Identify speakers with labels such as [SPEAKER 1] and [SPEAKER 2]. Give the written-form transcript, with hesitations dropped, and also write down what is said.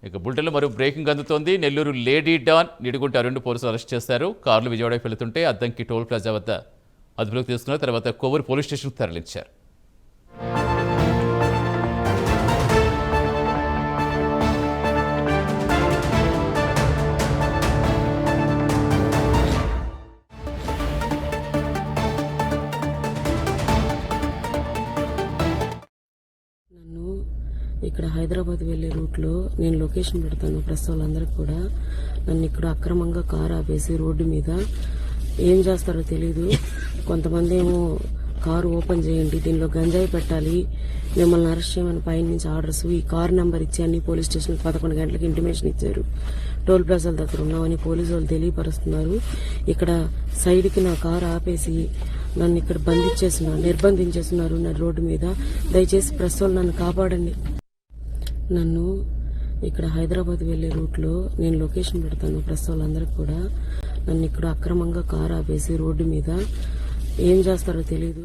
[SPEAKER 1] ఇక బులెటిన్లో మరో బ్రేకింగ్ అందుతోంది. నెల్లూరు లేడీ డాన్ నిడుగుంట రెండు పోలీసులు అరెస్ట్ చేశారు. కార్లు విజయవాడకు వెళుతుంటే అద్దంకి టోల్ ప్లాజా వద్ద అదుపులోకి తీసుకున్నారు. తర్వాత కొవ్వూరు పోలీస్ స్టేషన్కు తరలించారు.
[SPEAKER 2] ఇక్కడ హైదరాబాద్ వెళ్లే రూట్లో నేను లొకేషన్ పెడతాను ప్రెస్ వాళ్ళందరికీ కూడా. నన్ను ఇక్కడ అక్రమంగా కారు ఆపేసి రోడ్డు మీద ఏం చేస్తారో తెలీదు. కొంతమంది ఏమో కారు ఓపెన్ చేయండి, దీనిలో గంజాయి పెట్టాలి, మిమ్మల్ని అరెస్ట్ చేయమని పైన నుంచి ఆర్డర్స్, ఈ కారు నెంబర్ ఇచ్చి అన్ని పోలీస్ స్టేషన్ 11 గంటలకు ఇంటిమేషన్ ఇచ్చారు. టోల్ ప్లాజాల దగ్గర ఉన్నామని పోలీసు వాళ్ళు తెలియపరుస్తున్నారు. ఇక్కడ సైడ్కి నా కారు ఆపేసి నన్ను ఇక్కడ నిర్బంధించేస్తున్నారు నా రోడ్డు మీద. దయచేసి ప్రెస్ వాళ్ళు నన్ను కాపాడండి. నన్ను ఇక్కడ హైదరాబాద్ వెళ్లే రూట్లో నేను లొకేషన్ పెడతాను ప్రెస్ వాళ్ళందరికీ కూడా. నన్ను ఇక్కడ అక్రమంగా కారు ఆపేసి రోడ్డు మీద ఏం చేస్తారో తెలీదు.